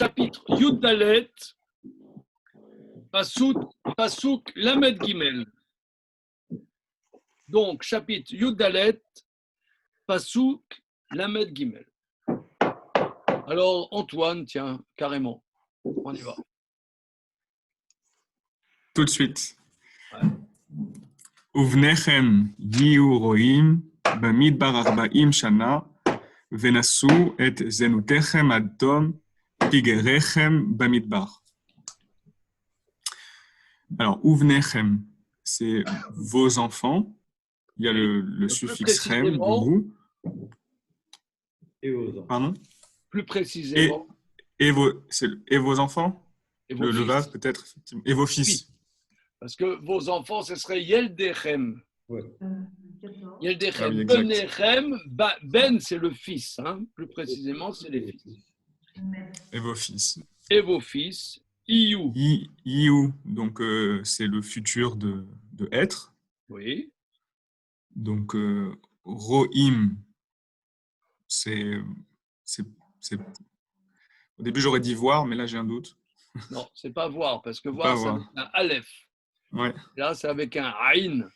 chapitre Yud Dalet, Pasuk Lamed Gimel. Donc, chapitre Yud Dalet, Pasuk Lamed Gimel. Alors, Antoine, tiens, carrément, on y va. Tout de suite. Ouais. ובניכם יהיו רועים במדבר 40 שנה, ונשאו את זנותיכם עד תום פגריכם במדבר. Alors, uvnechem, c'est vos enfants. Il y a le suffixe rem, vous. Et vos enfants. Pardon? Plus précisément. Et vos enfants? Et vos le fils. vav peut-être, effectivement. Et vos fils. Oui. Parce que vos enfants, ce serait Yeldechem. Ouais. Yeldechem. Ah oui, exact. Benechem, Ben, c'est le fils. Hein. Plus précisément, c'est les fils. Et vos fils. Et vos fils, Iyu. Iu, donc c'est le futur de être. Oui. Donc, Rohim, c'est. Au début, j'aurais dit voir, mais là, j'ai un doute. Non, c'est pas voir, parce que Pas voir, c'est voir. avec un Aleph. Ouais. Là, c'est avec un Aïn.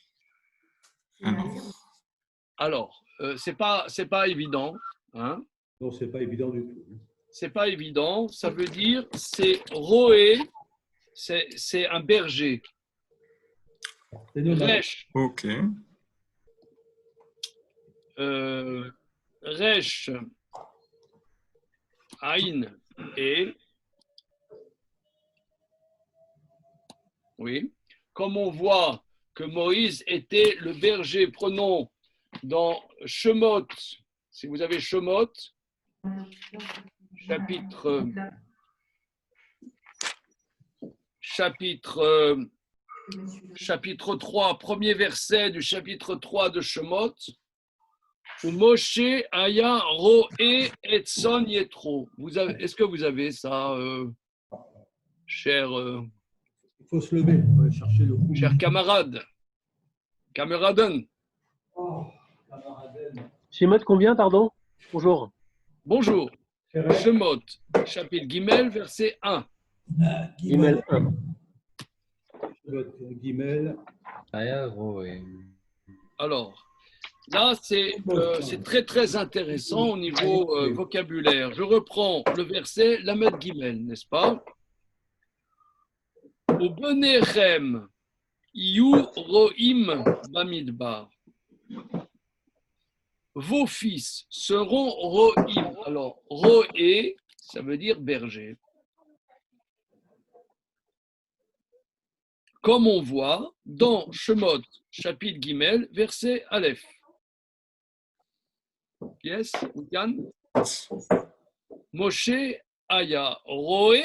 Alors, c'est pas évident. Hein. Non, c'est pas évident du tout. C'est pas évident. Ça veut dire, c'est Roé, c'est un berger. C'est normal. Resh, Ok. Resh, Aïn et. Oui. Comme on voit que Moïse était le berger, prenons dans Shemot, si vous avez Shemot, chapitre 3, premier verset du chapitre 3 de Shemot, où Moshe aya roé etson yetro. Est-ce que vous avez ça, cher Il faut se lever, on va chercher le coup. chers camarades, camaraden? Oh, camaraden. Shemot combien, pardon? Bonjour. Bonjour. C'est vrai. Shemot, chapitre Gimel, verset 1. Email 1. Votre Guimel. Alors, là, c'est très, très intéressant au niveau vocabulaire. Je reprends le verset Lamed Gimel, n'est-ce pas? Au Benechem, Iyu Roim Bamidbar. Vos fils seront Roim. Alors, Roé, ça veut dire berger. Comme on voit dans Shemot, chapitre Gimel, verset Aleph. Yes, Yann? Moshe aya roé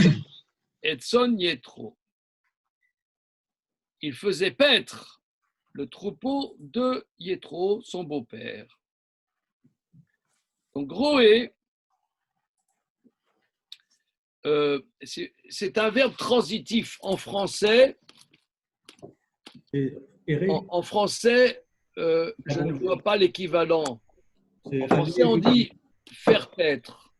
etson yetro. Il faisait paître le troupeau de Yétro, son beau-père. Donc, roé, c'est un verbe transitif en français. En français, je ne vois pas l'équivalent. En français, on dit faire paître.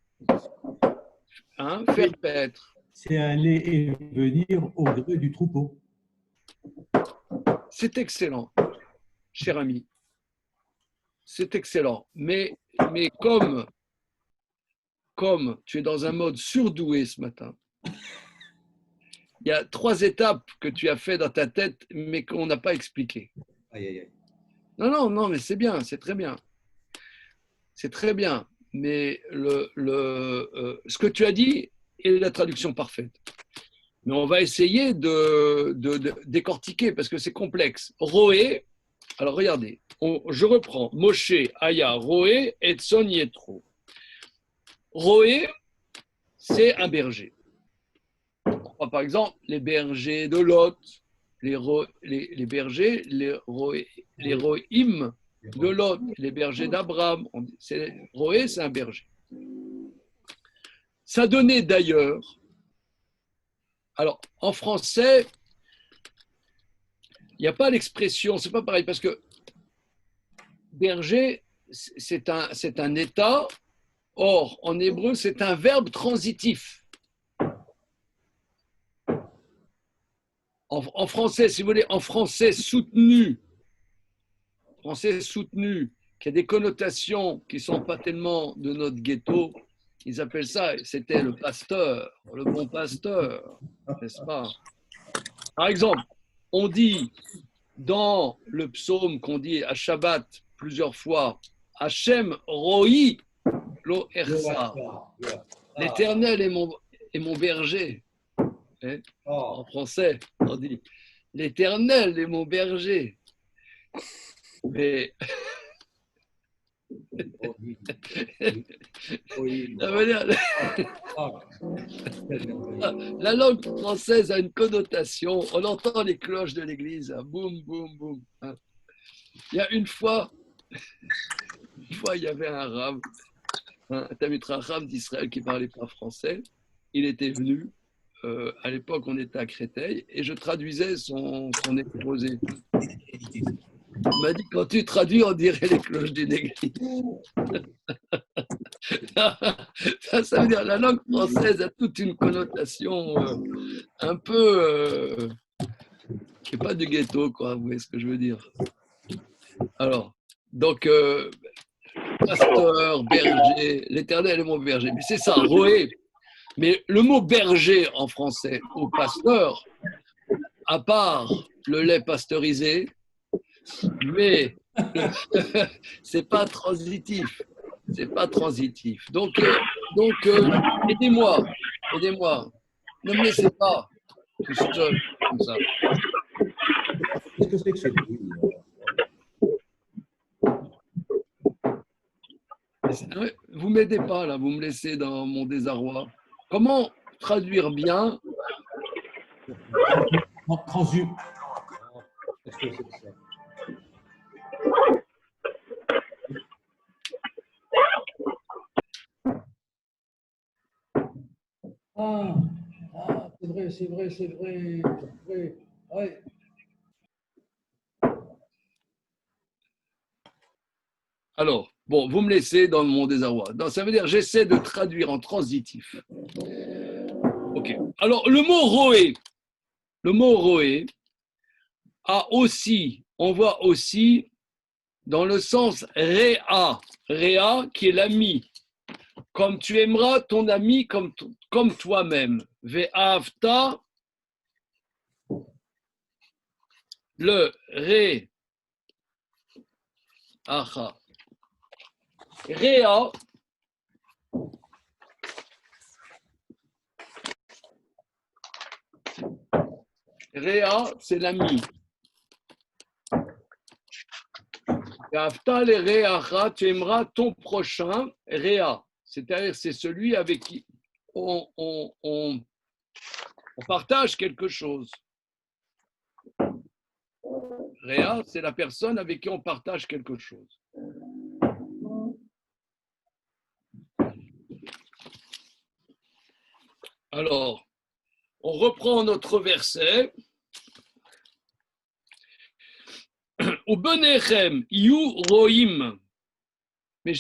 Hein, faire paître. C'est aller et venir au gré du troupeau. C'est excellent, cher ami. C'est excellent. Mais comme tu es dans un mode surdoué ce matin, il y a 3 étapes que tu as fait dans ta tête, mais qu'on n'a pas expliquées. Aïe, aïe, aïe. Non, mais c'est bien, c'est très bien. C'est très bien. Mais ce que tu as dit est la traduction parfaite. Mais on va essayer de décortiquer parce que c'est complexe. Roé, alors regardez, je reprends. Moshe, Aya, Roé, Etson, Yetro. Roé, c'est un berger. Par exemple, les bergers de Lot, les bergers, les Rohim de Lot, les bergers d'Abraham. Roé, c'est un berger. Ça donnait d'ailleurs. Alors, en français, il n'y a pas l'expression, c'est pas pareil, parce que berger, c'est un état, or, en hébreu, c'est un verbe transitif. En français, si vous voulez, en français soutenu, qui a des connotations qui ne sont pas tellement de notre ghetto, ils appellent ça, c'était le pasteur, le bon pasteur, n'est-ce pas? Par exemple, on dit dans le psaume qu'on dit à Shabbat plusieurs fois, Hachem roi lo ersa. L'Éternel est mon berger. Hein? En français, on dit l'Éternel est mon berger. Mais ça veut dire, la langue française a une connotation. On entend les cloches de l'église, hein, boum, boum, boum. Hein. Il y a une fois, il y avait un rab, un Talmid Chacham d'Israël qui ne parlait pas français. Il était venu. À l'époque, on était à Créteil et je traduisais son exposé. Il m'a dit, quand tu traduis, on dirait les cloches d'une église. Ça veut dire la langue française a toute une connotation un peu qui n'est pas du ghetto, quoi. Vous voyez ce que je veux dire? Alors, donc, pasteur, berger, l'Éternel est mon berger. Mais c'est ça, roé. Mais le mot berger en français ou pasteur, à part le lait pasteurisé, mais c'est pas transitif. C'est pas transitif. Donc aidez-moi. Ne me laissez pas tout seul comme ça. Qu'est-ce que c'est que ce bruit? Vous m'aidez pas là, vous me laissez dans mon désarroi. Comment traduire bien? Transu. Qu'est-ce que c'est que ça? C'est vrai. Ouais. Alors, bon, vous me laissez dans mon désarroi. Donc, ça veut dire j'essaie de traduire en transitif. Ok. Alors, le mot roé a aussi, on voit aussi dans le sens réa qui est l'ami, comme tu aimeras ton ami comme toi-même. Ve'avta, le ré acha. Réa, c'est l'ami. Ve'avta le ré acha, tu aimeras ton prochain, réa. C'est-à-dire, c'est celui avec qui on partage quelque chose. Réa, c'est la personne avec qui on partage quelque chose. Alors, on reprend notre verset. Au benechem, you roim. Mais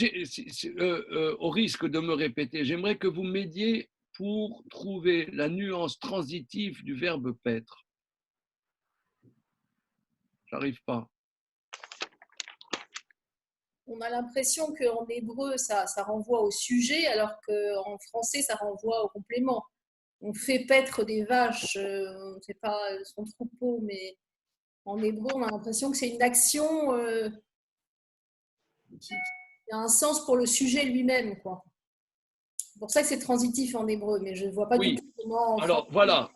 au risque de me répéter, j'aimerais que vous m'aidiez pour trouver la nuance transitive du verbe paître. J'arrive pas. On a l'impression qu'en hébreu, ça renvoie au sujet, alors qu'en français, ça renvoie au complément. On fait paître des vaches, on ne fait pas son troupeau, mais en hébreu, on a l'impression que c'est une action qui a un sens pour le sujet lui-même, quoi. C'est pour ça que c'est transitif en hébreu, mais je ne vois pas du tout comment. Alors voilà,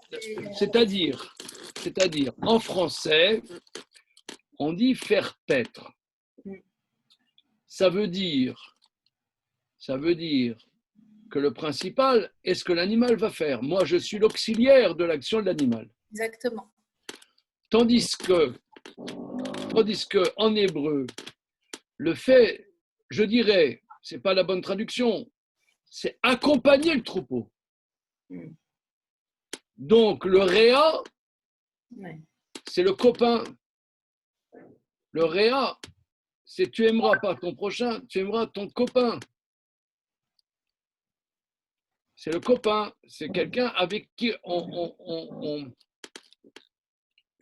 c'est-à-dire, en français, on dit faire paître. Ça veut dire que le principal est ce que l'animal va faire. Moi, je suis l'auxiliaire de l'action de l'animal. Exactement. Tandis que en hébreu, le fait, je dirais, c'est pas la bonne traduction, c'est accompagner le troupeau. Donc le réa, c'est le copain. Le réa, c'est tu aimeras pas ton prochain, tu aimeras ton copain. C'est le copain, c'est quelqu'un avec qui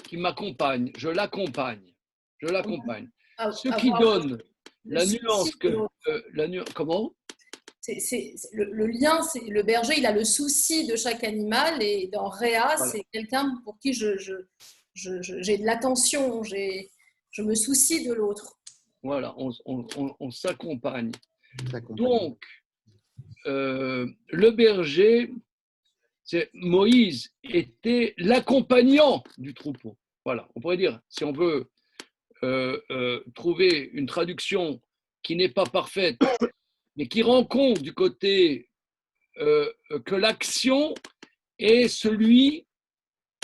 qui m'accompagne, je l'accompagne. Ce qui Avoir donne le la souci nuance de que. l'autre. Comment? Le lien, c'est le berger, il a le souci de chaque animal, et dans Réa, Voilà. c'est quelqu'un pour qui j'ai de l'attention, je me soucie de l'autre. Voilà, on s'accompagne. D'accord. Donc, le berger, Moïse était l'accompagnant du troupeau. Voilà, on pourrait dire, si on veut trouver une traduction qui n'est pas parfaite, mais qui rend compte du côté que l'action est celui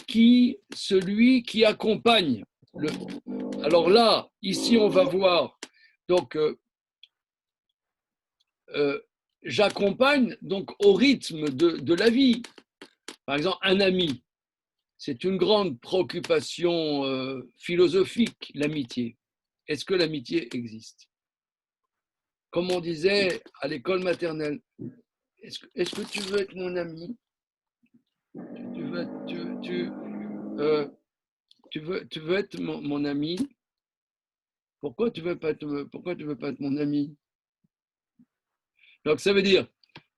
qui accompagne. Alors là, ici, on va voir. Donc, j'accompagne donc au rythme de la vie. Par exemple, un ami, c'est une grande préoccupation philosophique, l'amitié. Est-ce que l'amitié existe? Comme on disait à l'école maternelle, est-ce que tu veux être mon ami? Tu veux être mon ami? Pourquoi tu veux pas être mon ami? Donc ça veut dire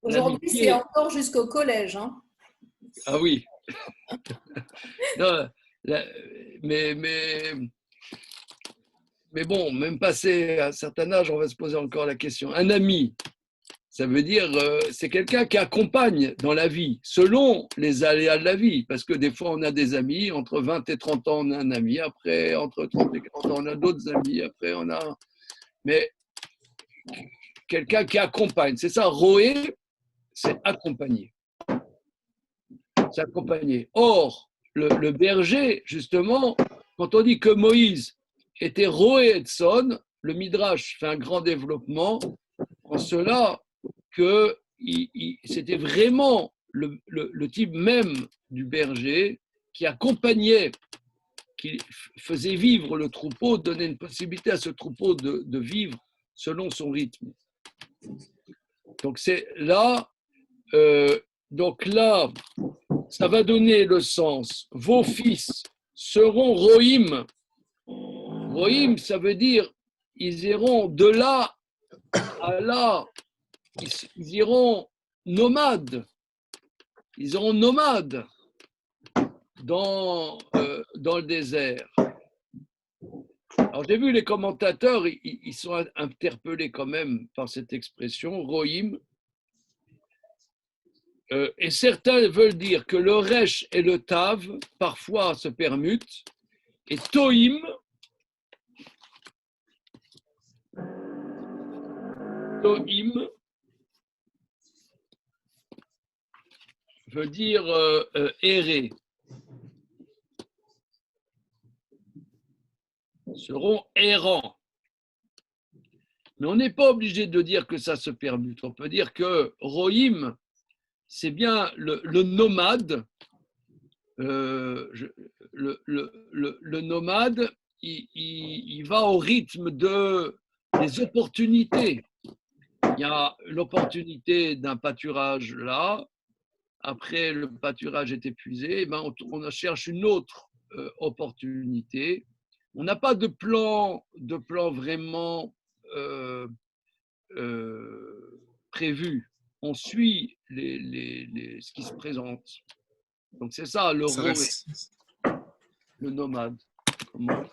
Aujourd'hui, c'est encore jusqu'au collège. Hein. Ah oui. Non, mais bon, même passé un certain âge, on va se poser encore la question. Un ami, ça veut dire c'est quelqu'un qui accompagne dans la vie, selon les aléas de la vie. Parce que des fois, on a des amis, entre 20 et 30 ans, on a un ami, après, entre 30 et 40 ans, on a d'autres amis, après, on a... Mais quelqu'un qui accompagne, c'est ça, roé, c'est accompagner. C'est accompagner. Or, le berger, justement, quand on dit que Moïse était roé et son, le Midrash fait un grand développement en cela que c'était vraiment le type même du berger qui accompagnait, qui faisait vivre le troupeau, donnait une possibilité à ce troupeau de vivre selon son rythme. Donc c'est là, ça va donner le sens. Vos fils seront roïm. Roïm, ça veut dire ils iront de là à là. Ils iront nomades. Ils iront nomades dans le désert. Alors j'ai vu les commentateurs, ils sont interpellés quand même par cette expression, roïm. Et certains veulent dire que le resh et le tav parfois se permutent. Et toïm, veut dire errer. Seront errants. Mais on n'est pas obligé de dire que ça se permute. On peut dire que roïm, c'est bien le nomade. Le nomade, il va au rythme des opportunités. Il y a l'opportunité d'un pâturage là. Après, le pâturage est épuisé. On cherche une autre opportunité. On n'a pas de plan vraiment prévu. On suit ce qui se présente. Donc c'est ça le roé, le nomade. Comment?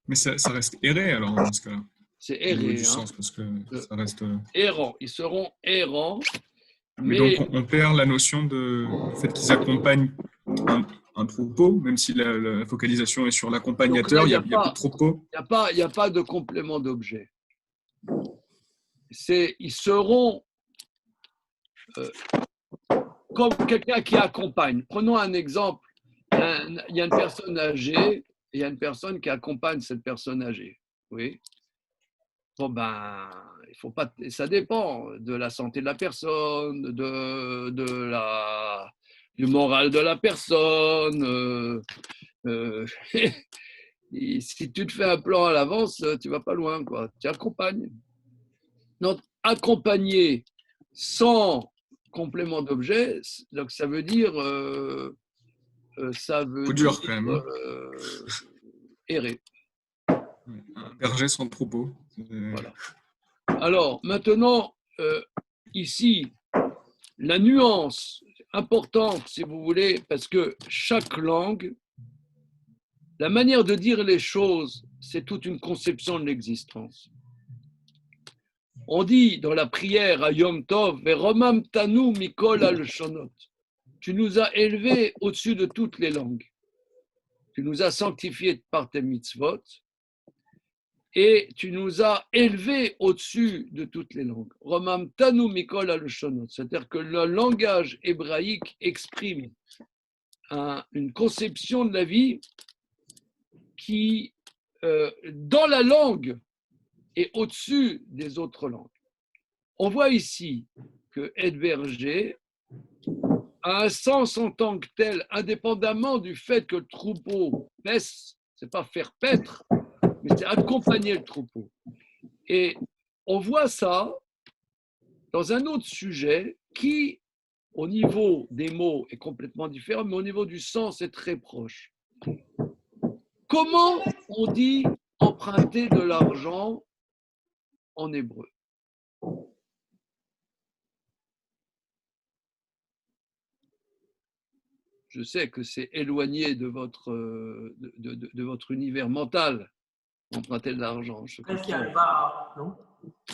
Mais ça reste erré alors dans ce cas-là. C'est erré. Du sens, parce que ça reste errant. Ils seront errants. Mais donc on perd la notion du fait qu'ils accompagnent un troupeau, même si la focalisation est sur l'accompagnateur, il n'y a pas de troupeau. Il n'y a pas de complément d'objet. Ils seront comme quelqu'un qui accompagne. Prenons un exemple. Il y a une personne âgée et il y a une personne qui accompagne cette personne âgée. Oui. Bon, il faut pas. Ça dépend de la santé de la personne, du moral de la personne. Si tu te fais un plan à l'avance, tu vas pas loin, quoi. Tu accompagnes. Donc, accompagner sans complément d'objet, donc ça veut dire ça veut Coup dire dur, quand même, hein. errer. Un berger sans troupeau. Voilà. Alors, maintenant, ici, la nuance importante, si vous voulez, parce que chaque langue, la manière de dire les choses, c'est toute une conception de l'existence. On dit dans la prière à Yom Tov, Veromam tanu mikol al-shonot. Tu nous as élevés au-dessus de toutes les langues. Tu nous as sanctifiés par tes mitzvot et tu nous as élevés au-dessus de toutes les langues. Romam tanu mikol al-shonot. C'est-à-dire que le langage hébraïque exprime une conception de la vie qui, dans la langue, est au-dessus des autres langues. On voit ici que être berger a un sens en tant que tel, indépendamment du fait que le troupeau paisse, c'est pas faire paître, mais c'est accompagner le troupeau. Et on voit ça dans un autre sujet qui, au niveau des mots, est complètement différent, mais au niveau du sens, est très proche. Comment on dit emprunter de l'argent en hébreu? Je sais que c'est éloigné de votre univers mental, emprunter de l'argent. Après, c'est Alba'a, non?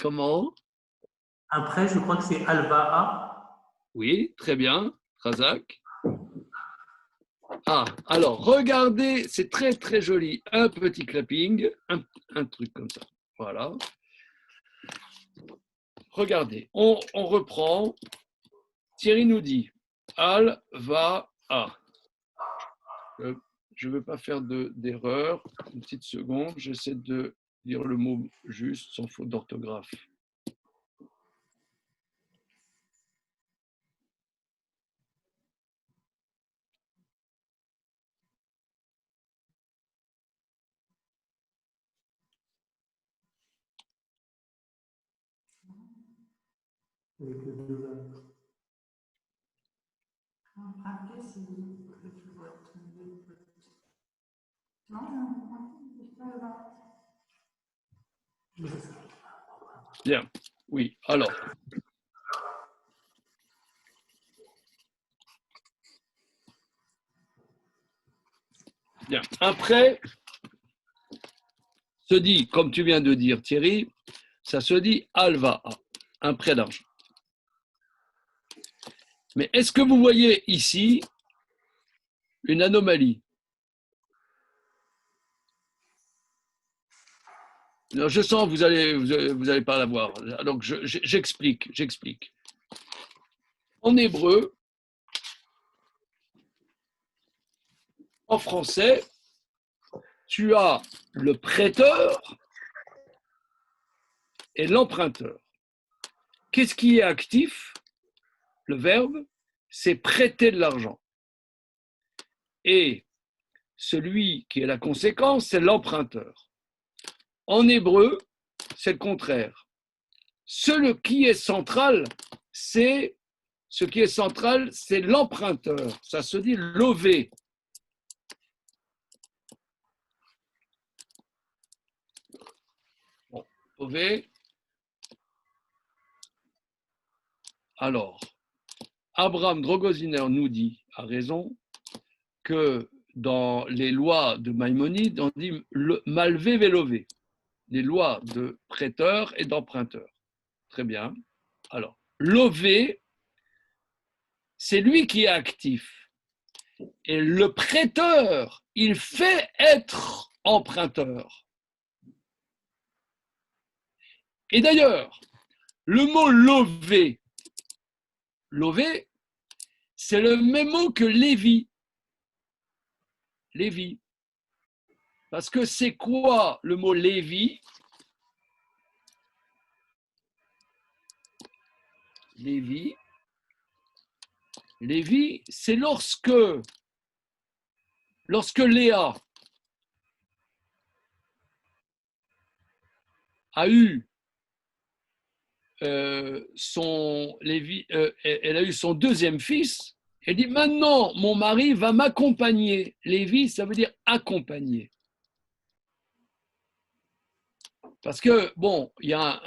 Comment? Après, je crois que c'est Alba'a. Oui, très bien, Razak. Ah, alors, regardez, c'est très très joli. Un petit clapping, un truc comme ça. Voilà. Regardez, on reprend. Thierry nous dit Al-va-a. Je ne veux pas faire d'erreur. Une petite seconde, j'essaie de dire le mot juste, sans faute d'orthographe. Bien, oui, alors. Bien, après, se dit, comme tu viens de dire Thierry, ça se dit Alva, un prêt d'argent. Mais est-ce que vous voyez ici une anomalie? Alors, je sens que vous allez pas la voir. Donc, j'explique. En hébreu, en français, tu as le prêteur et l'emprunteur. Qu'est-ce qui est actif? Le verbe, c'est prêter de l'argent. Et celui qui est la conséquence, c'est l'emprunteur. En hébreu, c'est le contraire. Ce qui est central, c'est l'emprunteur. Ça se dit lové. Bon, lové. Alors, Abraham Drogoziner nous dit, à raison, que dans les lois de Maïmonide, on dit malvé vélové, les lois de prêteur et d'emprunteur. Très bien. Alors, lové, c'est lui qui est actif. Et le prêteur, il fait être emprunteur. Et d'ailleurs, le mot lové, c'est le même mot que Lévi. Lévi. Parce que c'est quoi le mot Lévi? Lévi, c'est lorsque Léa a eu elle a eu son deuxième fils, Elle dit maintenant, mon mari va m'accompagner. Lévi, ça veut dire accompagner. Parce que, bon, il y a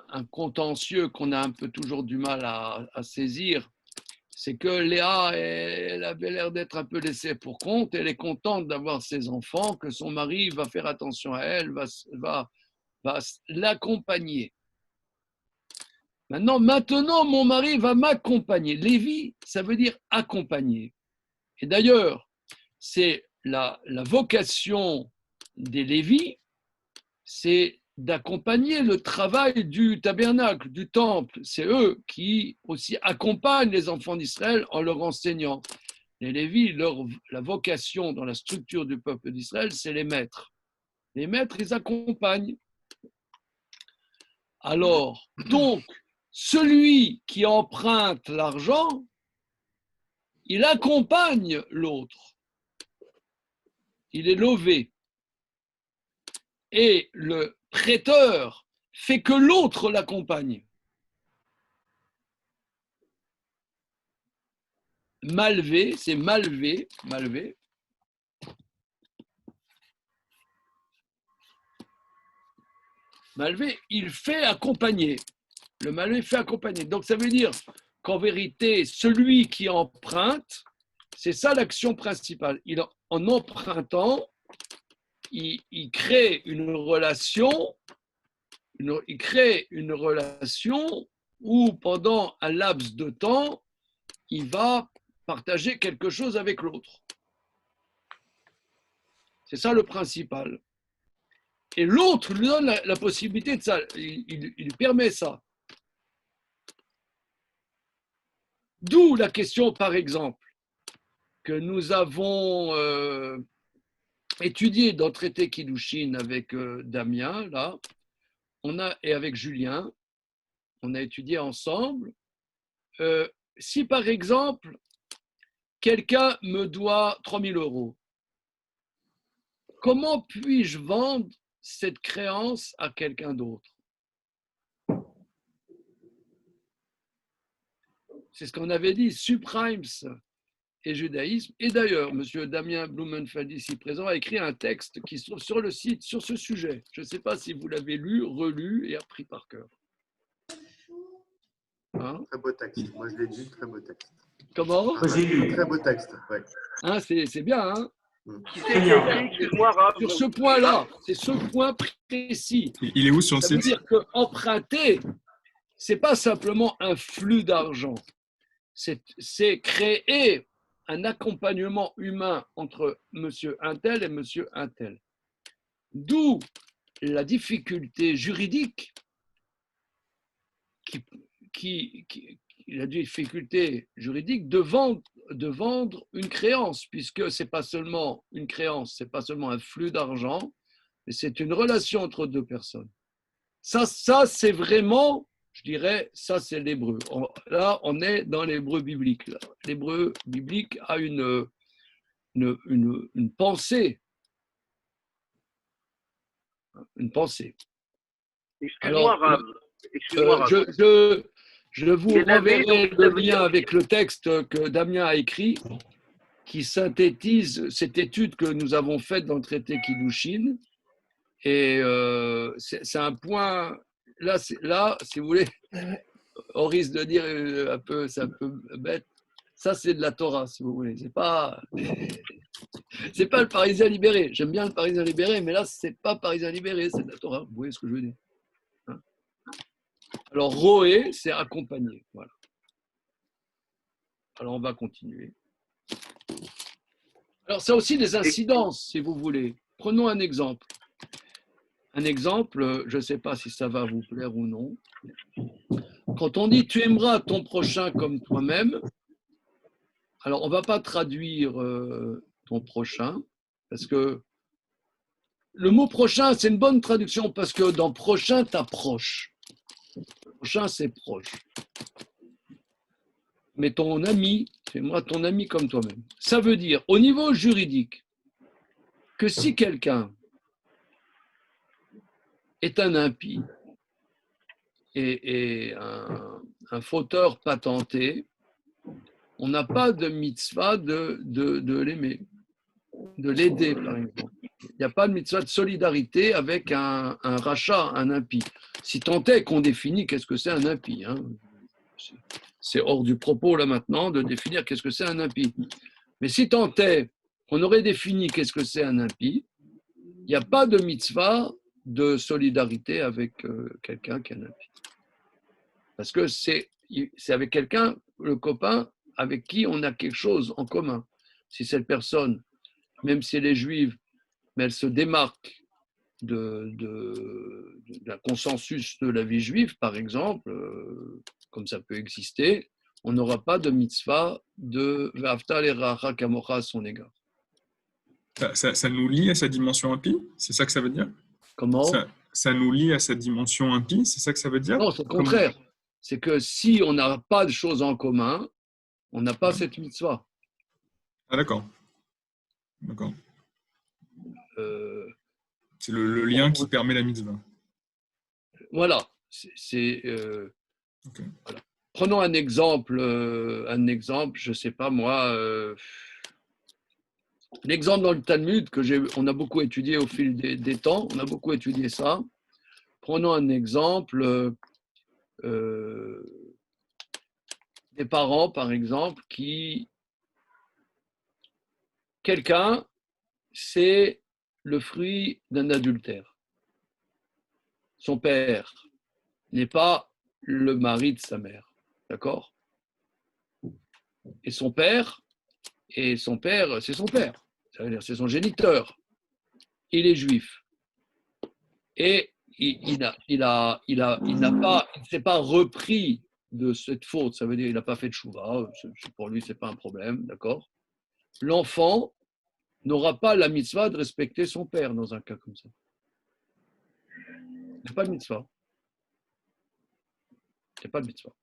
un contentieux qu'on a un peu toujours du mal à saisir. C'est que Léa, elle avait l'air d'être un peu laissée pour compte. Elle est contente d'avoir ses enfants, que son mari va faire attention à elle, va l'accompagner. Maintenant, mon mari va m'accompagner. Lévi, ça veut dire accompagner. Et d'ailleurs, c'est la vocation des Lévis, c'est d'accompagner le travail du tabernacle, du temple. C'est eux qui aussi accompagnent les enfants d'Israël en leur enseignant. Les Lévis, la vocation dans la structure du peuple d'Israël, c'est les maîtres. Les maîtres, ils accompagnent. Alors, donc, celui qui emprunte l'argent, il accompagne l'autre. Il est lové. Et le prêteur fait que l'autre l'accompagne. Malvé, c'est malvé. Malvé, il fait accompagner. Le malvé fait accompagner. Donc ça veut dire qu'en vérité, celui qui emprunte, c'est ça l'action principale. En empruntant, il crée une relation. Il crée une relation où pendant un laps de temps, il va partager quelque chose avec l'autre. C'est ça le principal. Et l'autre lui donne la possibilité de ça. Il permet ça. D'où la question, par exemple, que nous avons étudiée dans le traité Kiddushin avec Damien, là, et avec Julien, on a étudié ensemble. Si, par exemple, quelqu'un me doit 3 000 €, comment puis-je vendre cette créance à quelqu'un d'autre? C'est ce qu'on avait dit, subprimes et judaïsme. Et d'ailleurs, M. Damien Blumenfeld, ici présent, a écrit un texte qui se trouve sur le site sur ce sujet. Je ne sais pas si vous l'avez lu, relu et appris par cœur. Hein? Très beau texte. Moi, je l'ai lu, très beau texte. Comment? J'ai lu. Très beau texte. Ouais. Hein, c'est bien, hein? Bien. Sur ce point-là, c'est ce point précis. Il est où sur le Ça veut site? dire qu'emprunter, ce n'est pas simplement un flux d'argent. C'est créer un accompagnement humain entre monsieur Untel et monsieur Untel. D'où la difficulté juridique la difficulté juridique de vendre une créance, puisque ce n'est pas seulement une créance, ce n'est pas seulement un flux d'argent, mais c'est une relation entre deux personnes. Ça c'est vraiment, je dirais, ça c'est l'hébreu. Là, on est dans l'hébreu biblique. L'hébreu biblique a une pensée. Une pensée. Excuse-moi, Rav. Je vous renverrai le lien avec le texte que Damien a écrit, qui synthétise cette étude que nous avons faite dans le traité Kiddushin. Et c'est un point, là, si vous voulez, on risque de dire c'est un peu bête, ça c'est de la Torah, si vous voulez. C'est pas le Parisien libéré. J'aime bien le Parisien libéré, mais là, c'est pas Parisien libéré, c'est de la Torah. Vous voyez ce que je veux dire? Alors, roé, c'est accompagner. Voilà. Alors, on va continuer. Alors, ça a aussi des incidences, si vous voulez. Prenons un exemple. Un exemple, je ne sais pas si ça va vous plaire ou non. Quand on dit « tu aimeras ton prochain comme toi-même », alors on ne va pas traduire ton prochain, parce que le mot prochain, c'est une bonne traduction, parce que dans prochain, tu as proche. Prochain, c'est proche. Mais ton ami, fais-moi ton ami comme toi-même. Ça veut dire, au niveau juridique, que si quelqu'un est un impie et un fauteur patenté, on n'a pas de mitzvah de l'aimer, de l'aider, par exemple. Il n'y a pas de mitzvah de solidarité avec un rachat, un impie. Si tant est qu'on définit qu'est-ce que c'est un impie. Hein. C'est hors du propos, là, maintenant, de définir qu'est-ce que c'est un impie. Mais si tant est qu'on aurait défini qu'est-ce que c'est un impie, il n'y a pas de mitzvah de solidarité avec quelqu'un qui est un impie. Parce que c'est avec quelqu'un, le copain, avec qui on a quelque chose en commun. Si cette personne, même si elle est juive, mais elle se démarque d'un consensus de la vie juive, par exemple, comme ça peut exister, on n'aura pas de mitzvah de Ve'afta l'eracha kamocha à son égard. Ça nous lie à sa dimension impie? C'est ça que ça veut dire? Comment? Ça nous lie à sa dimension impie? C'est ça que ça veut dire? Non, c'est le contraire. C'est que si on n'a pas de choses en commun, on n'a pas cette mitzvah. Ah, d'accord. D'accord. C'est le lien qui permet la mitzvah. Voilà. Okay. Voilà. Prenons un exemple, je ne sais pas moi, l'exemple dans le Talmud on a beaucoup étudié au fil des temps, on a beaucoup étudié ça. Prenons un exemple des parents, par exemple, quelqu'un, c'est le fruit d'un adultère. Son père n'est pas le mari de sa mère. D'accord? Et son père, c'est son père. Ça veut dire c'est son géniteur. Il est juif. Et il ne s'est pas repris de cette faute. Ça veut dire qu'il n'a pas fait de chouva. Pour lui, ce n'est pas un problème. D'accord? L'enfant n'aura pas la mitzvah de respecter son père dans un cas comme ça. Il n'y a pas de mitzvah. Il n'y a pas de mitzvah.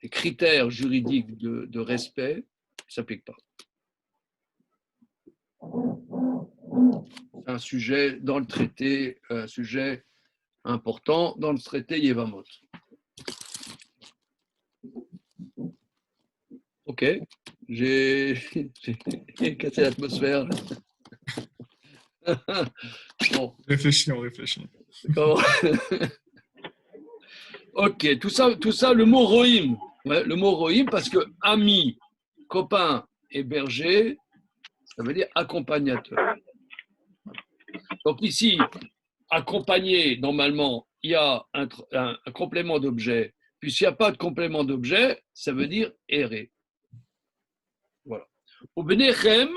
Les critères juridiques de respect ne s'appliquent pas. Un sujet dans le traité, un sujet important dans le traité Yevamot. Ok, j'ai cassé l'atmosphère. Bon. On réfléchit. Ok, tout ça, le mot rohim. Ouais, le mot rohim, parce que ami, copain et berger, ça veut dire accompagnateur. Donc ici, accompagné, normalement, il y a un complément d'objet. Puis s'il n'y a pas de complément d'objet, ça veut dire errer. Voilà. Au Benechem,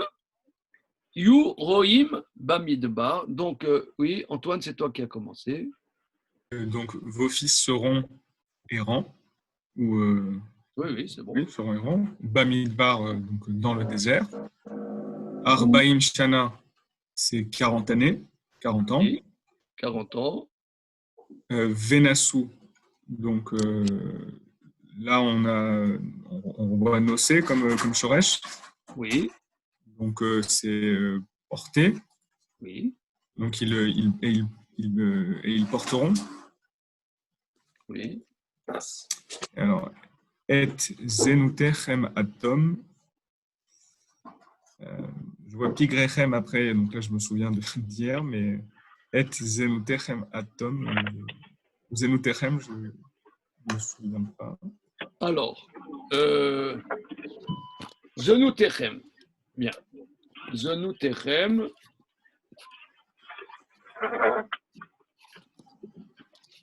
You Rohim Bamidbar. Donc, oui, Antoine, c'est toi qui as commencé. Donc, vos fils seront errants. Oui, c'est bon. Oui, seront errants. Bamidbar, donc dans le désert. Arbaim Shana, c'est 40 années, 40 ans. Oui, 40 ans. Venassou, donc là, on voit Nosé comme Shoresh. Oui. Donc, c'est porté. Oui. Donc, ils porteront. Oui. Alors, et zenutechem atom. Je vois pigrechem après, donc là, je me souviens d'hier, mais et zenutechem atom. Zenutechem, je ne me souviens pas. Alors, Zenutechem. Bien. Zenutechem.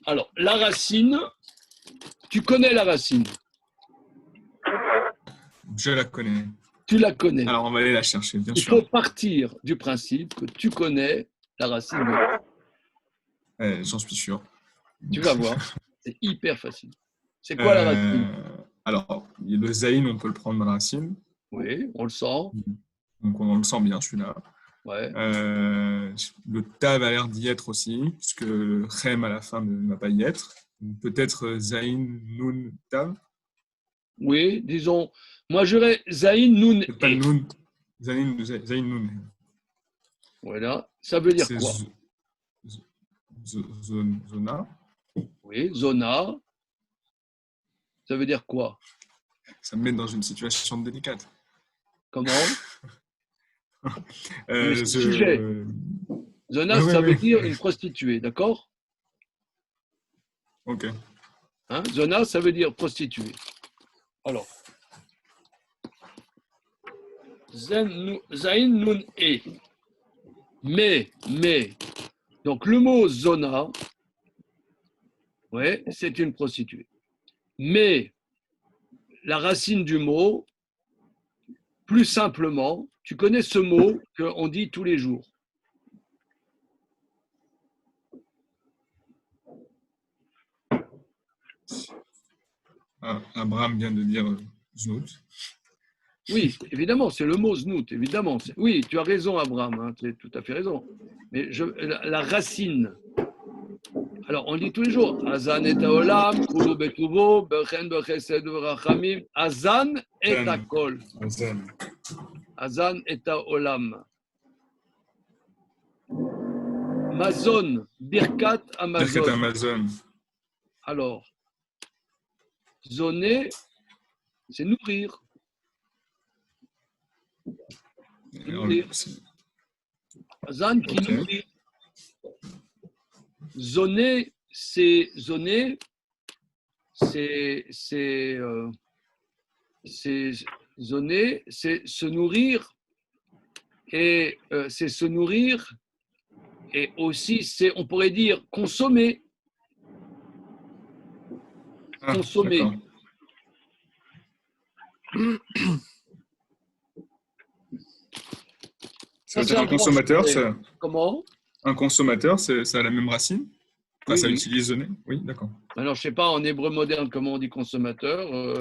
Alors, la racine, tu connais la racine? Je la connais. Tu la connais. Alors, on va aller la chercher, bien sûr. Il faut partir du principe que tu connais la racine. J'en suis sûr. Tu vas voir, c'est hyper facile. C'est quoi la racine? Alors, le zaïn, on peut le prendre dans la racine. Oui, on le sent. Donc, on le sent bien, celui-là. Ouais. Le tav a l'air d'y être aussi, puisque le chem à la fin ne va pas y être. Peut-être zaïn, nun, tav. Oui, disons, moi j'aurais zaïn, nun. C'est pas nun. Zaïn, nun. Voilà, ça veut dire quoi? Zona. Oui, zona. Ça veut dire quoi? Ça me met dans une situation délicate. Comment? Euh, c'est le sujet. je... Zona, Ouais, ça ouais. veut dire une prostituée, d'accord? Ok. Hein? Zona, ça veut dire prostituée. Alors, Zain Nun E. Mais. Donc, le mot zona, ouais, c'est une prostituée. Mais, la racine du mot, plus simplement, tu connais ce mot qu'on dit tous les jours. Ah, Abraham vient de dire Znout. Oui, évidemment, c'est le mot znout, évidemment. Oui, tu as raison, Abraham, hein, tu as tout à fait raison. Mais la racine, alors on dit tous les jours, Azan et Olam, Kulu Betuvo, Bechen Bechesed Rachamim, Azan et Akol, Azan. Azan et Olam. Mazon, Birkat Birkat Amazon. Amazon. Alors, zoner, c'est nourrir. Nourrir. Azan qui Ok. nourrit. Zoner, c'est zoner, c'est zoner, c'est se nourrir et c'est se nourrir et aussi c'est, on pourrait dire, consommer. Ah, Consommer. d'accord. Ça veut Ça, c'est dire un un grand consommateur, sujet. ça, Comment? un consommateur, ça a la même racine? Enfin, Oui, ça oui. utilise zoné? Oui, d'accord. Alors, je ne sais pas en hébreu moderne comment on dit consommateur. Non,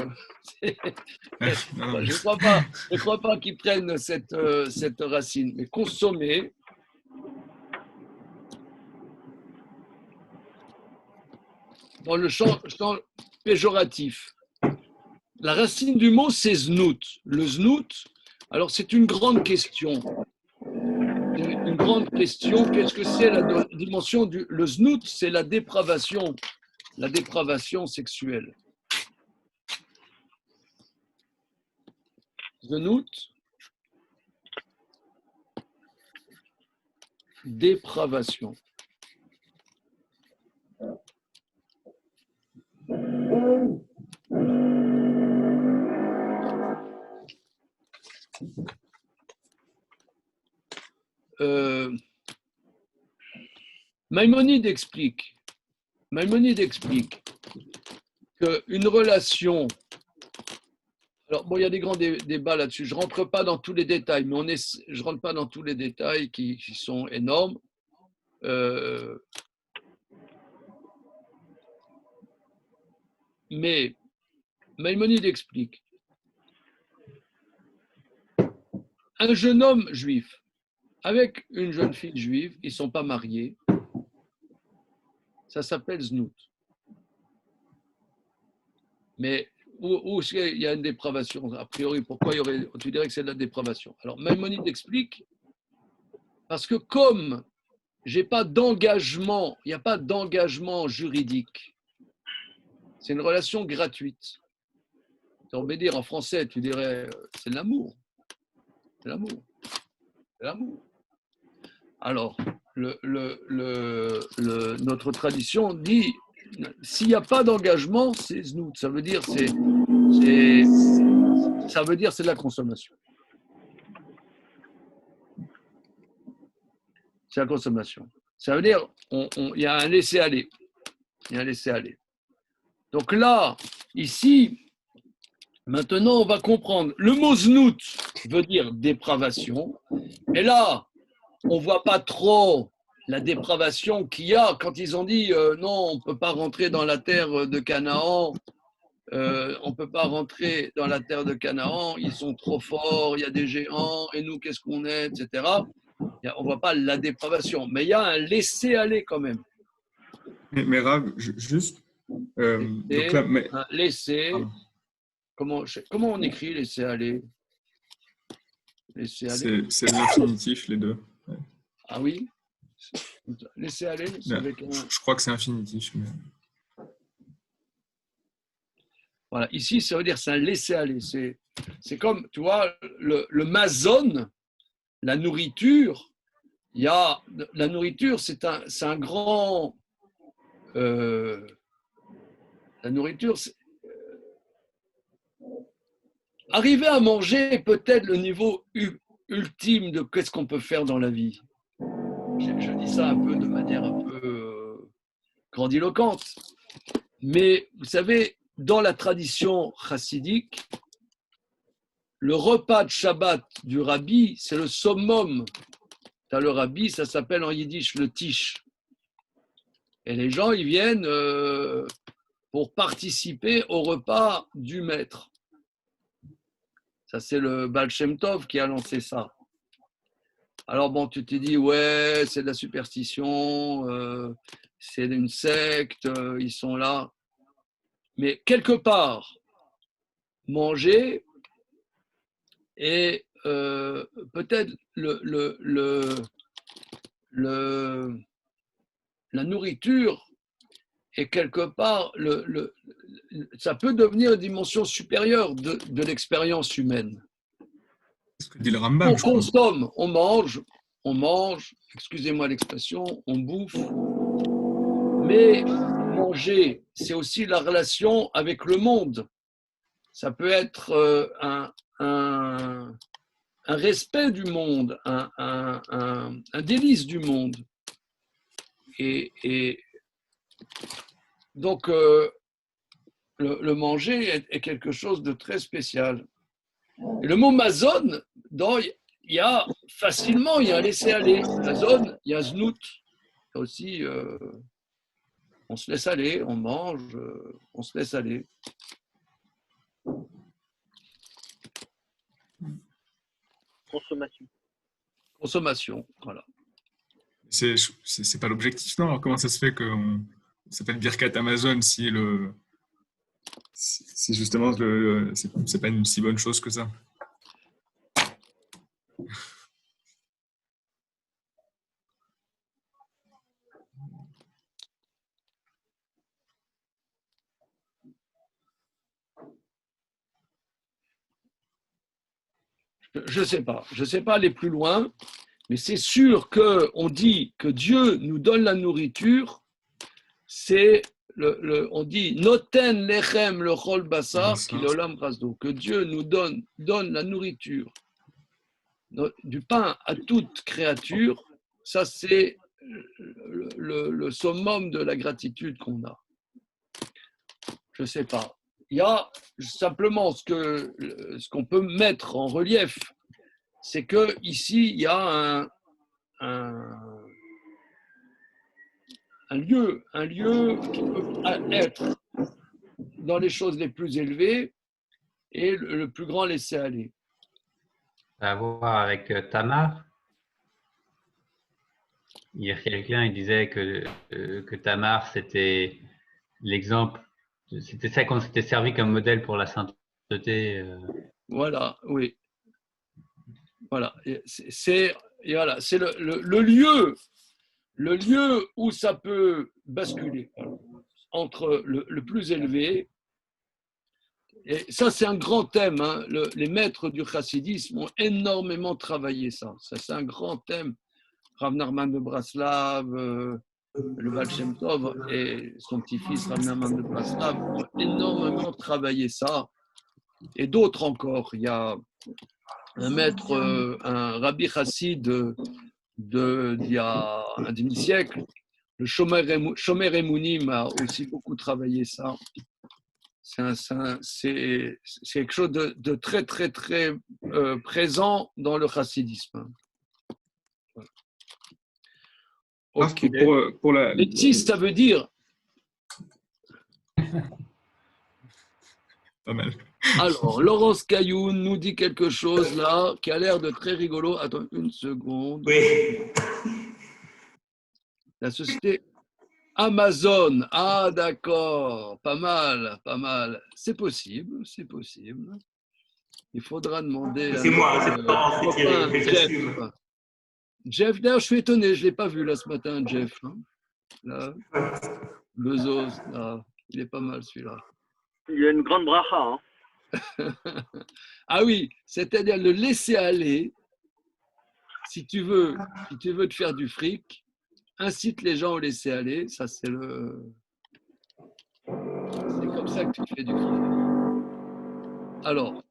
Je ne crois pas qu'ils prennent cette racine. Mais consommer, dans le champ péjoratif, la racine du mot, c'est znout. Le znout, alors c'est une grande question. Une grande question, qu'est-ce que c'est la dimension du... Le znout, c'est la dépravation sexuelle. Znout, dépravation. Maïmonide explique qu'une relation, alors bon, il y a des grands débats là-dessus, je ne rentre pas dans tous les détails, mais je rentre pas dans tous les détails qui sont énormes. Mais Maïmonide explique, un jeune homme juif avec une jeune fille juive, ils ne sont pas mariés, ça s'appelle znout. Mais où il y a une dépravation, a priori, pourquoi tu dirais que c'est de la dépravation? Alors Maïmonide explique, parce que comme j'ai pas d'engagement, il n'y a pas d'engagement juridique, c'est une relation gratuite. On peut dire en français, tu dirais, c'est de l'amour. C'est l'amour. C'est l'amour. Alors, notre tradition dit, s'il n'y a pas d'engagement, c'est znout. Ça veut dire c'est de la consommation. C'est la consommation. Ça veut dire il y a un laisser-aller. Il y a un laisser-aller. Donc là, ici, maintenant, on va comprendre. Le mot znout veut dire dépravation. Et là, on ne voit pas trop la dépravation qu'il y a quand ils ont dit non, on ne peut pas rentrer dans la terre de Canaan. On ne peut pas rentrer dans la terre de Canaan. Ils sont trop forts, il y a des géants. Et nous, qu'est-ce qu'on est, etc. On ne voit pas la dépravation. Mais il y a un laisser-aller quand même. Mais Rav, juste. Donc là, un laisser. Comment on écrit laisser aller? Laisser aller. C'est l'infinitif, les deux. Ouais. Ah oui? Laisser aller, c'est avec un... Je crois que c'est infinitif. Mais... Voilà. Ici, ça veut dire c'est un laisser-aller. C'est comme, tu vois, le mazon, la nourriture. La nourriture, c'est un grand. La nourriture, arriver à manger est peut-être le niveau ultime de qu'est-ce qu'on peut faire dans la vie. Je dis ça un peu de manière un peu grandiloquente. Mais vous savez, dans la tradition chassidique, le repas de Shabbat du rabbi, c'est le summum. Tu as le rabbi, ça s'appelle en yiddish le tish. Et les gens, ils viennent pour participer au repas du maître. Ça, c'est le Baal Shem Tov qui a lancé ça. Alors, bon, tu te dis, ouais, c'est de la superstition, c'est une secte, ils sont là. Mais quelque part, manger et peut-être la nourriture est quelque part, ça peut devenir une dimension supérieure de l'expérience humaine. C'est ce que dit le Rambam. On consomme, on mange, excusez-moi l'expression, on bouffe, mais manger, c'est aussi la relation avec le monde. Ça peut être un respect du monde, un délice du monde. Et donc, le manger est quelque chose de très spécial. Et le mot mazon, il y a facilement, il y a un laisser-aller. Mazon, il y a znout. Il y a aussi, on se laisse aller, on mange, on se laisse aller. Consommation, voilà. C'est pas l'objectif, non? Alors, comment ça se fait qu'on s'appelle Birkat Amazon si si justement c'est pas une si bonne chose que ça? Je ne sais pas aller plus loin, mais c'est sûr qu'on dit que Dieu nous donne la nourriture, on dit Noten lechem le chol basar kilolam rasdo, que Dieu nous donne la nourriture, du pain à toute créature, ça c'est le summum de la gratitude qu'on a. Je ne sais pas. Il y a simplement ce qu'on peut mettre en relief, c'est qu'ici, il y a un lieu qui peut être dans les choses les plus élevées et le plus grand laisser-aller. Ça a à voir avec Tamar. Hier, quelqu'un il disait que Tamar, c'était l'exemple, c'était ça qu'on s'était servi comme modèle pour la sainteté. Voilà, oui. Voilà, c'est le lieu où ça peut basculer entre le plus élevé. Et ça, c'est un grand thème. Hein. Les maîtres du chassidisme ont énormément travaillé ça. Ça, c'est un grand thème. Rav Nachman de Braslav, le Baal Shem Tov et son petit-fils Rav Nachman de Braslav ont énormément travaillé ça. Et d'autres encore. Il y a un maître, un rabbi chassid d'il y a un demi-siècle. Le Shomer Emunim a aussi beaucoup travaillé ça. C'est quelque chose de très, très, très présent dans le chassidisme. Voilà. Okay. Pour la... Métis, ça veut dire. Pas mal. Alors, Laurence Cailloun nous dit quelque chose là qui a l'air de très rigolo. Attends une seconde. Oui. La société Amazon. Ah, d'accord. Pas mal, pas mal. C'est possible, c'est possible. Il faudra demander. C'est moi, c'est pas Jeff. Jeff, d'ailleurs, je suis étonné, je ne l'ai pas vu là ce matin, Jeff. Hein. Là, Bezos, là, il est pas mal celui-là. Il y a une grande bracha. Ah oui, c'est-à-dire le laisser aller. Si tu veux te faire du fric, incite les gens au laisser aller. Ça, c'est comme ça que tu te fais du fric. Alors,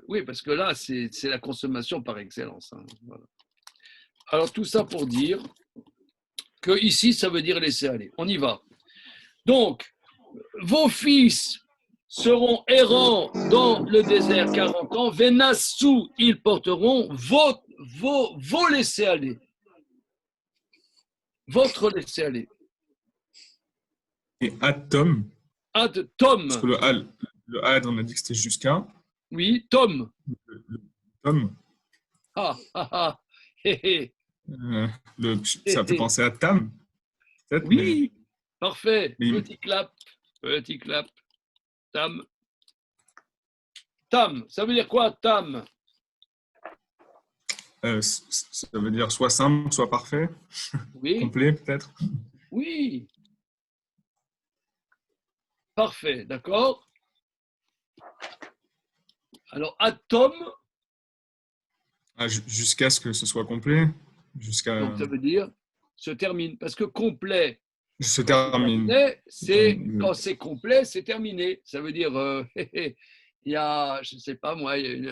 oui, parce que là, c'est la consommation par excellence. Hein. Voilà. Alors, tout ça pour dire que ici, ça veut dire laisser aller. On y va. Donc, vos fils seront errants dans le désert 40 ans. Venassou, ils porteront vos laisser aller. Votre laisser aller. Et Atom. Tom. Parce que le Ad, on a dit que c'était jusqu'à. Oui, Tom. Tom. Ah, ah, ah. Hé, hé. Ça fait penser à Tam. Oui, mais... parfait. Mais... Petit clap. Petit clap. Tam. Tam, ça veut dire quoi, Tam? Ça veut dire soit simple, soit parfait. Oui. Complet, peut-être. Oui. Parfait, d'accord. Alors, Atom. Jusqu'à ce que ce soit complet. Donc, ça veut dire se termine. Parce que complet. Se termine. C'est quand c'est complet, c'est terminé. Ça veut dire, il y a, je ne sais pas moi, il y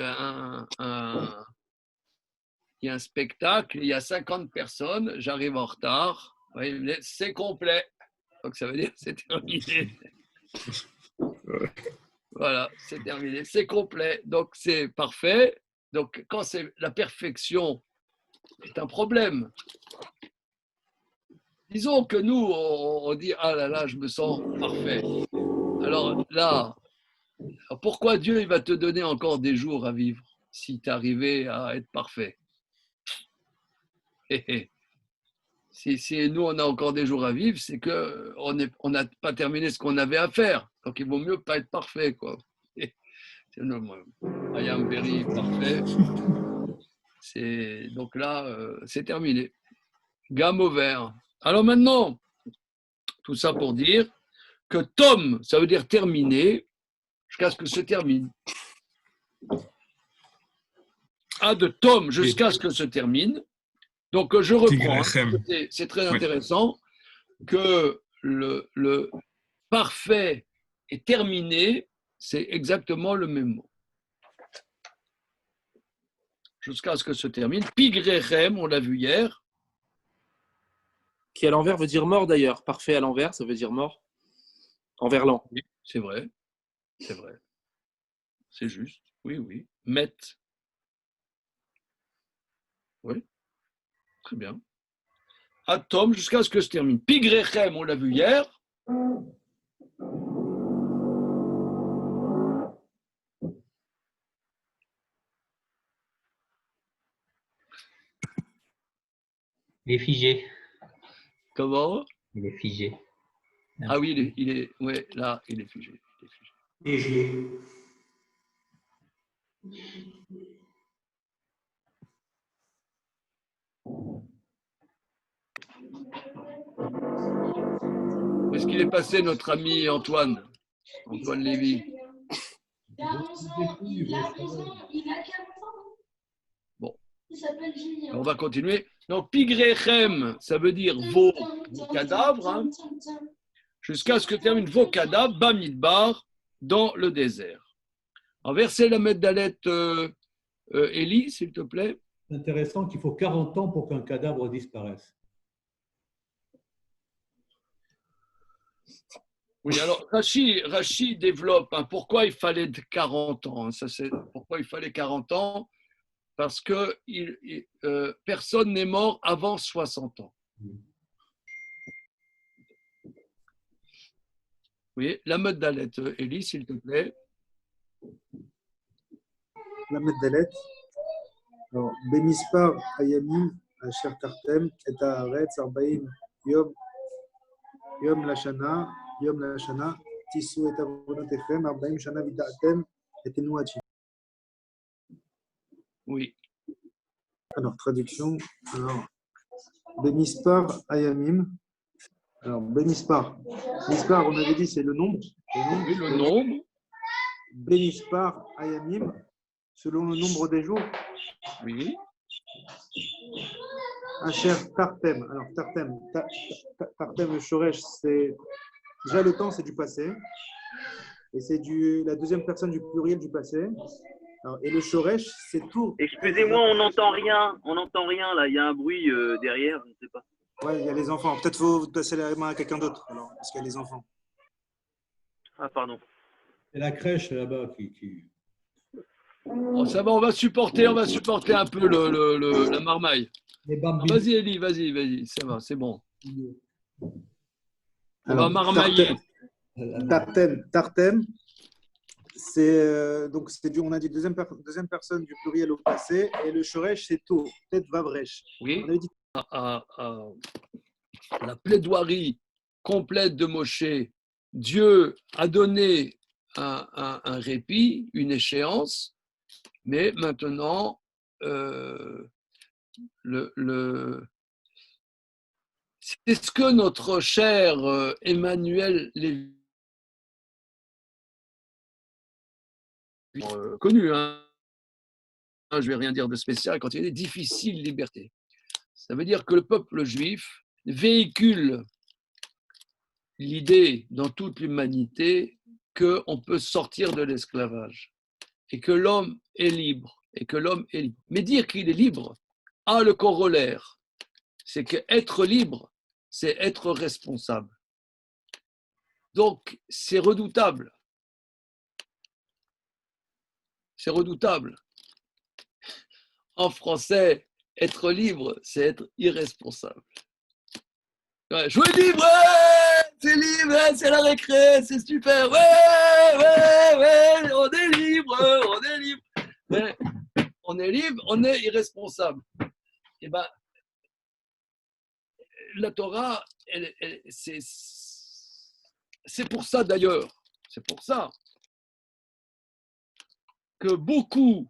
a un spectacle, il y a 50 personnes, j'arrive en retard, c'est complet. Donc ça veut dire c'est terminé. Voilà, c'est terminé, c'est complet. Donc c'est parfait. Donc quand c'est la perfection est un problème. Disons que nous, on dit ah là là, je me sens parfait. Alors là, pourquoi Dieu il va te donner encore des jours à vivre si tu es arrivé à être parfait? Si nous, on a encore des jours à vivre, c'est qu'on n'a pas terminé ce qu'on avait à faire. Donc, il vaut mieux pas être parfait, quoi. I am very parfait. Donc là, c'est terminé. Gamme au vert. Alors maintenant, tout ça pour dire que Tom, ça veut dire terminer, jusqu'à ce que se termine. De Tom jusqu'à ce que se termine. Donc, je reprends. Hein. C'est très intéressant que le parfait et terminé, c'est exactement le même mot. Jusqu'à ce que se termine. Pigrechem, on l'a vu hier. Qui à l'envers veut dire mort d'ailleurs. Parfait à l'envers, ça veut dire mort. En verlan. Oui, c'est vrai. C'est vrai. C'est juste. Oui, oui. Met. Oui. Très bien. Atom jusqu'à ce que se termine. Pigrechem, on l'a vu hier. Il est figé. Comment? Il est figé. Ah oui, ouais, là, il est figé. Il est gelé. Où est-ce qu'il est passé, notre ami Antoine Lévy? Il a 11 ans, il a 11 ans, il a 40 ans. Bon. Il s'appelle Julien. On va continuer. Donc, pigrechem, ça veut dire vos cadavres, hein, jusqu'à ce que termine vos cadavres, Bamidbar, dans le désert. En verset la Meddalet, Élie, s'il te plaît. C'est intéressant qu'il faut 40 ans pour qu'un cadavre disparaisse. Oui, alors Rachi développe pourquoi il fallait 40 ans. Hein, pourquoi il fallait 40 ans? Parce que personne n'est mort avant 60 ans. Oui, la Meddalet, Élie, s'il te plaît. La Meddalet. Alors, Bemispar Ayamim Asher Tartem et Haaretz Arbaim Yom Lashana Tisu et Avonotechem Arbaim Shana Vida'atem et Tenuachim. Oui. Alors, traduction. Alors, Bemispar Ayamim. Alors, Benispar. Benispar, on avait dit, c'est le nombre. Oui, le nombre. Benispar Ayamim, selon le nombre des jours. Oui. Asher Tartem. Alors, Tartem, le Shoresh, c'est déjà le temps, c'est du passé. Et c'est la deuxième personne du pluriel du passé. Alors, et le Shoresh, c'est tout. Excusez-moi, on n'entend rien. On n'entend rien là. Il y a un bruit derrière, je ne sais pas. Ouais, il y a les enfants. Peut-être faut passer la main à quelqu'un d'autre, alors, parce qu'il y a les enfants. Ah, pardon. C'est la crèche là-bas qui... Bon, ça va, on va supporter un peu la marmaille. Vas-y, Elie, vas-y, ça va, c'est bon. On va marmailler. Tartem, c'est donc on a dit deuxième personne du pluriel au passé, et le shoresh c'est tôt, peut-être vavresh. Oui. On avait dit la plaidoirie complète de Moshe, Dieu a donné un répit, une échéance, mais maintenant c'est ce que notre cher Emmanuel Lévy connu, hein. Je ne vais rien dire de spécial quand il y a des difficiles libertés. Ça veut dire que le peuple juif véhicule l'idée dans toute l'humanité qu'on peut sortir de l'esclavage et que l'homme est libre. Mais dire qu'il est libre a le corollaire, c'est qu'être libre, c'est être responsable. Donc, c'est redoutable. C'est redoutable. En français, être libre, c'est être irresponsable. Ouais, jouer libre, c'est libre, c'est la récré, c'est super, ouais, on est libre. Mais on est libre, on est irresponsable. Et ben, la Torah, c'est pour ça d'ailleurs, c'est pour ça que beaucoup,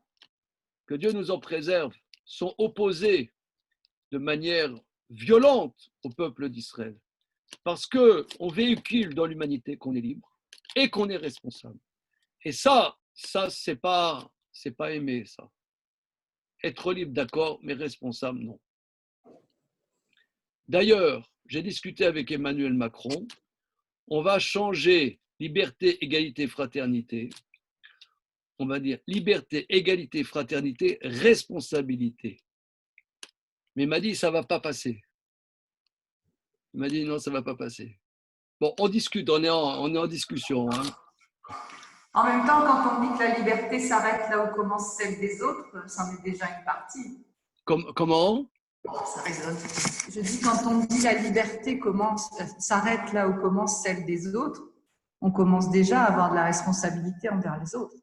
que Dieu nous en préserve, sont opposés de manière violente au peuple d'Israël. Parce qu'on véhicule dans l'humanité qu'on est libre et qu'on est responsable. Et ça c'est pas aimé, ça. Être libre, d'accord, mais responsable, non. D'ailleurs, j'ai discuté avec Emmanuel Macron, on va changer liberté, égalité, fraternité. On va dire liberté, égalité, fraternité, responsabilité. Mais il m'a dit, ça ne va pas passer. Il m'a dit, non, ça ne va pas passer. Bon, on discute, on est en discussion. Hein. En même temps, quand on dit que la liberté s'arrête là où commence celle des autres, c'en est déjà une partie. Comment ? Ça résonne. Je dis, quand on dit la liberté s'arrête là où commence celle des autres, on commence déjà à avoir de la responsabilité envers les autres.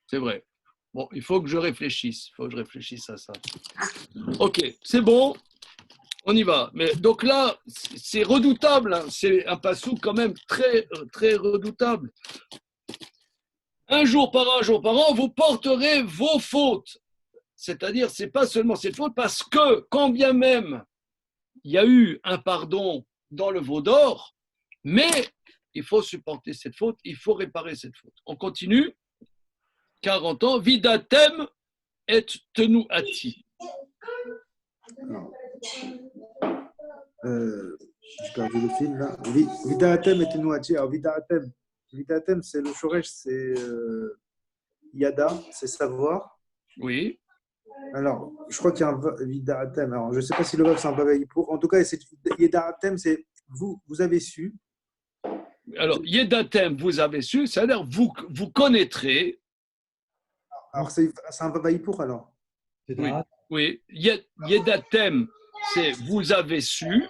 C'est vrai. Bon, il faut que je réfléchisse. À ça. Ok, c'est bon. On y va. Mais donc là, c'est redoutable. Hein. C'est un passou quand même très, très redoutable. Un jour par an, vous porterez vos fautes. C'est-à-dire, ce n'est pas seulement cette faute, parce que quand bien même il y a eu un pardon dans le veau d'or, mais il faut supporter cette faute, il faut réparer cette faute. On continue. 40 ans, vidatem et tenuati. J'ai perdu le fil là. Vidatem et tenuati. Alors, vidatem, c'est le shoresh, c'est yada, c'est savoir. Oui. Alors, je crois qu'il y a un vidatem. Alors, je ne sais pas si le verbe c'est un vavaï pour. En tout cas, yedatem, c'est vous avez su. Alors, yedatem, vous avez su, c'est-à-dire vous connaîtrez. Alors, c'est un vavaï pour alors. Oui. Yedatem, c'est vous avez su.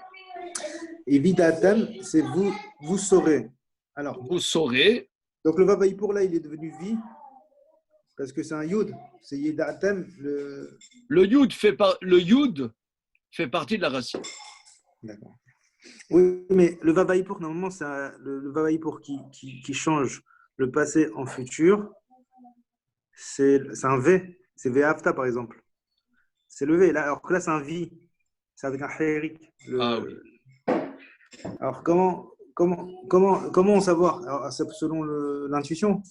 Et vidatem, c'est vous saurez. Alors, vous saurez. Donc, le vavaï pour là, il est devenu vi. Parce que c'est un yud, c'est yedatem. Le yud fait partie de la racine. D'accord. Oui, mais le vavaïpour, normalement, c'est le vavaïpour qui change le passé en futur. C'est un V. C'est Ve'afta, par exemple. C'est le V. Là, alors que là, c'est un vi. ça devient hérik. Ah oui. Alors, comment savoir? Alors, c'est selon l'intuition.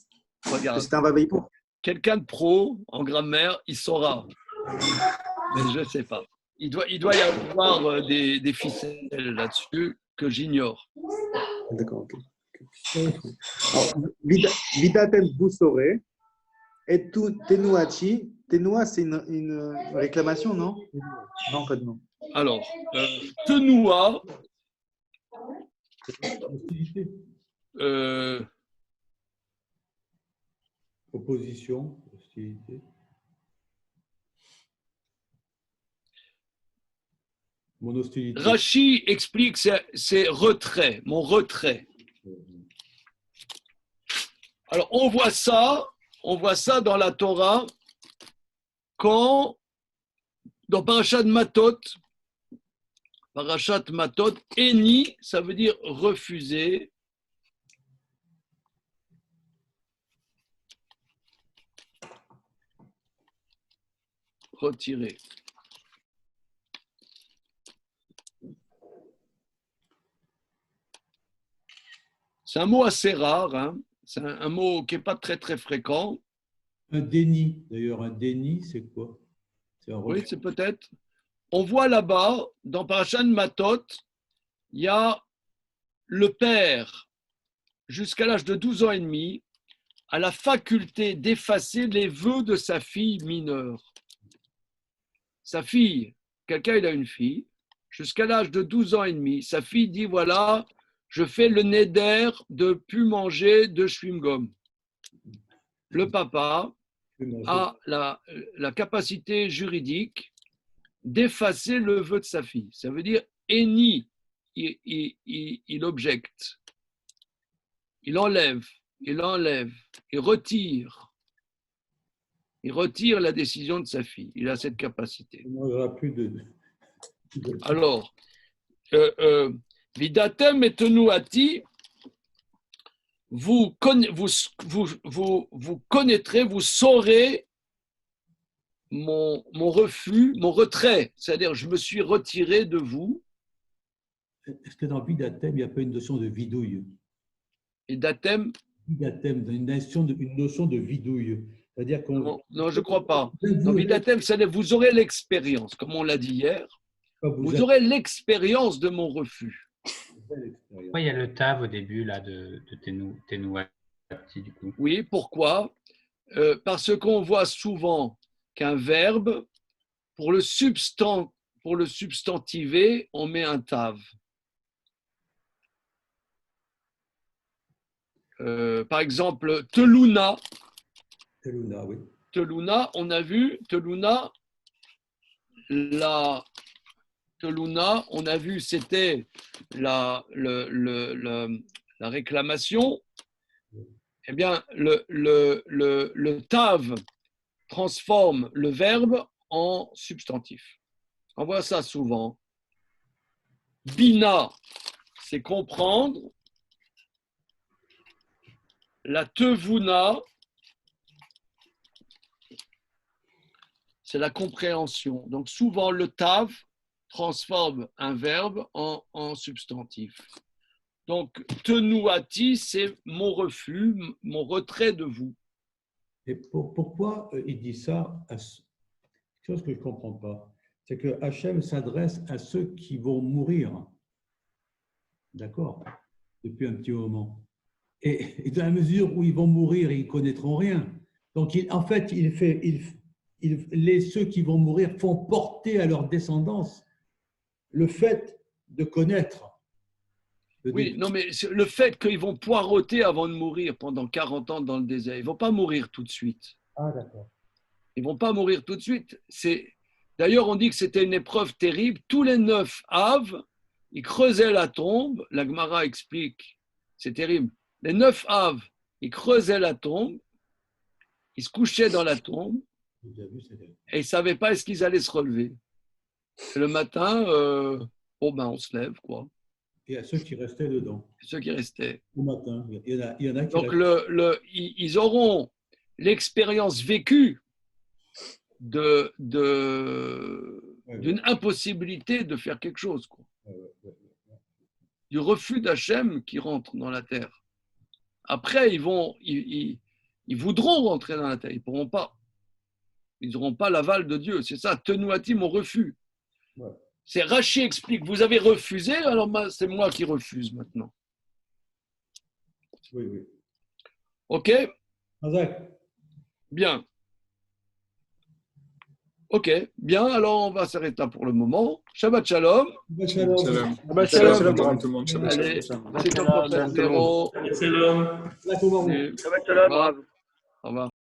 Regarde. C'est un va-va-pour. Quelqu'un de pro en grammaire, il saura. Mais je ne sais pas. Il doit y avoir des ficelles là-dessus que j'ignore. D'accord, ok. Alors, vidatem, vous saurez. Et tout tenuachi. Tenua, c'est une réclamation, non? Non, pas de nom. Alors, tenua. Hostilité. Opposition, hostilité. Mon hostilité. Rachi explique c'est retrait, mon retrait. Alors, on voit ça dans la Torah quand, dans Parashat Matot, Eni, ça veut dire refuser. Retirer. C'est un mot assez rare, hein. C'est un mot qui n'est pas très très fréquent. Un déni, d'ailleurs, un déni, c'est quoi? Oui, c'est peut-être. On voit là-bas, dans Parashat Matot, il y a le père, jusqu'à l'âge de 12 ans et demi, a la faculté d'effacer les vœux de sa fille mineure. Sa fille, quelqu'un il a une fille, jusqu'à l'âge de 12 ans et demi, sa fille dit voilà, je fais le neder de plus manger de chewing-gum. Le papa a la capacité juridique d'effacer le vœu de sa fille. Ça veut dire Eni, il objecte, il enlève, il retire. Il retire la décision de sa fille. Il a cette capacité. Il n'aura plus de... Alors, Vidatem et tenuati, vous connaîtrez, vous saurez mon refus, mon retrait. C'est-à-dire, je me suis retiré de vous. Est-ce que dans Vidatem, il n'y a pas une notion de vidouille? Vidatem? Vidatem, une notion de vidouille. C'est-à-dire qu'on... Non, je ne crois pas. Dans Vidatem, vous aurez l'expérience, comme on l'a dit hier. Vous aurez l'expérience de mon refus. Pourquoi il y a le tav au début là, de Tenouati du coup? Oui, pourquoi? Parce qu'on voit souvent qu'un verbe, pour le substantiver, on met un tav. Par exemple, teluna. Teluna, oui. Teluna, on a vu, Teluna, on a vu, c'était la réclamation. Eh bien, le tav transforme le verbe en substantif. On voit ça souvent. Bina, c'est comprendre. La tevuna, c'est la compréhension. Donc, souvent, le tav transforme un verbe en substantif. Donc, tenuati, c'est mon refus, mon retrait de vous. Et pourquoi il dit ça? Quelque chose que je ne comprends pas. C'est que Hachem s'adresse à ceux qui vont mourir. D'accord? Depuis un petit moment. Et dans la mesure où ils vont mourir, ils ne connaîtront rien. Donc, ceux qui vont mourir font porter à leur descendance le fait de connaître. Oui, non, mais le fait qu'ils vont poireauter avant de mourir pendant 40 ans dans le désert, ils ne vont pas mourir tout de suite. Ah, d'accord. Ils ne vont pas mourir tout de suite. D'ailleurs, on dit que c'était une épreuve terrible. Tous les 9 Av, ils creusaient la tombe. La Gemara explique, c'est terrible. Les 9 Av, ils creusaient la tombe, ils se couchaient dans la tombe et ils ne savaient pas est-ce qu'ils allaient se relever. Et le matin, on se lève, quoi. Et à ceux qui restaient dedans. Ceux qui restaient. Au matin. Il y en a qui donc, ils auront l'expérience vécue de d'une impossibilité de faire quelque chose, quoi. Du refus d'Hachem qui rentre dans la terre. Après, ils voudront rentrer dans la terre, ils ne pourront pas. Ils n'auront pas l'aval de Dieu. C'est ça, tenuati mon refus. Ouais. C'est Rachi explique, vous avez refusé, alors c'est moi qui refuse maintenant. Oui, oui. Ok? Azak. Bien. Ok, bien, alors on va s'arrêter là pour le moment. Shabbat shalom. Shabbat shalom. Shabbat shalom tout le monde. Shabbat Allez, shalom. c'est ton prophète Néron. Shabbat shalom. Salut. Shabbat shalom, Au revoir. bravo. Au revoir.